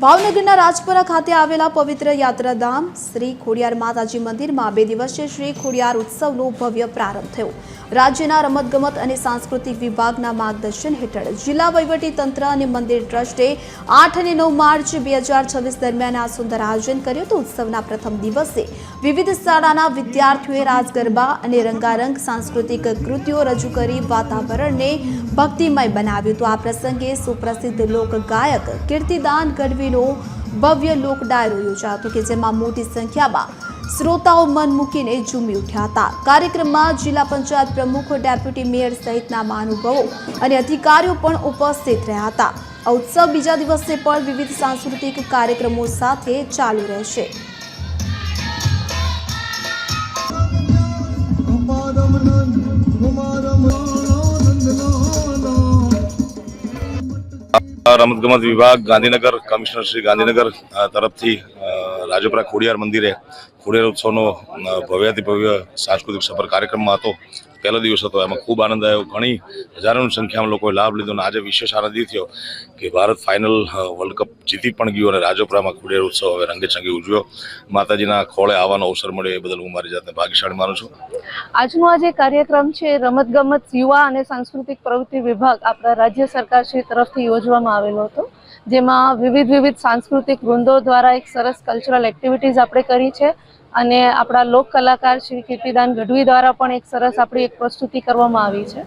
ભાવનગરના રાજપરા ખાતે આવેલા પવિત્ર યાત્રાધામ શ્રી ખોડિયાર માતાજી મંદિરમાં 2 દિવસીય શ્રી ખોડિયાર ઉત્સવનો ભવ્ય પ્રારંભ થયો। રાજ્યના રમતગમત અને સાંસ્કૃતિક વિભાગના માર્ગદર્શન હેઠળ જિલ્લા વહીવટી તંત્ર અને મંદિર ટ્રસ્ટે 8 અને 9 માર્ચ 2026 દરમિયાન આ સુંદર આયોજન કર્યું હતું। ઉત્સવના પ્રથમ દિવસે વિવિધ શાળાના વિદ્યાર્થીઓએ રાસ ગરબા અને રંગારંગ સાંસ્કૃતિક કૃતિઓ રજૂ કરી વાતાવરણને ભક્તિમય બનાવ્યું હતું। આ પ્રસંગે સુપ્રસિદ્ધ લોક ગાયક કીર્તિદાન ગઢવીનો ભવ્ય લોક ડાયરો યોજાયો હતો કે જેમાં મોટી સંખ્યામાં શ્રોતાઓ મન મૂકીને ઝૂમી ઉઠ્યા હતા। કાર્યક્રમમાં જિલ્લા પંચાયત પ્રમુખ, ડેપ્યુટી મેયર સહિતના મહાનુભાવો અને અધિકારીઓ પણ ઉપસ્થિત રહ્યા હતા। આ ઉત્સવ બીજા દિવસે પણ વિવિધ સાંસ્કૃતિક કાર્યક્રમો સાથે ચાલુ રહેશે। રમતગમત વિભાગ ગાંધીનગર કમિશનર શ્રી ગાંધીનગર તરફથી રાજપરા ખોડિયાર મંદિરે ખોડિયાર ઉત્સવનો ભવ્યાતિ ભવ્ય સાંસ્કૃતિક સફર કાર્યક્રમમાં હતો। પહેલો દિવસ હતો, એમાં ખૂબ આનંદ આવ્યો। ઘણી હજારોની સંખ્યામાં લોકોએ લાભ લીધો અને આજે વિશેષ આનંદ એ થયો કે ભારત ફાઇનલ વર્લ્ડ કપ જીતી પણ ગયું અને રાજપરામાં ખોડિયાર ઉત્સવ હવે રંગેચંગે ઉજવ્યો। માતાજીના ખોળે આવવાનો અવસર મળ્યો એ બદલ હું મારી જાતને ભાગ્યશાળી માનું છું। આજનો આ જે કાર્યક્રમ છે રમતગમત, યુવા અને સાંસ્કૃતિક પ્રવૃત્તિ વિભાગ આપણા રાજ્ય સરકાર શ્રી તરફથી યોજવામાં આવેલો હતો, જેમાં વિવિધ સાંસ્કૃતિક વૃંદો દ્વારા એક સરસ કલ્ચરલ એક્ટિવિટીઝ આપણે કરી છે અને આપણા લોક કલાકાર શ્રી કીર્તિદાન ગઢવી દ્વારા પણ એક સરસ આપણી એક પ્રસ્તુતિ કરવામાં આવી છે।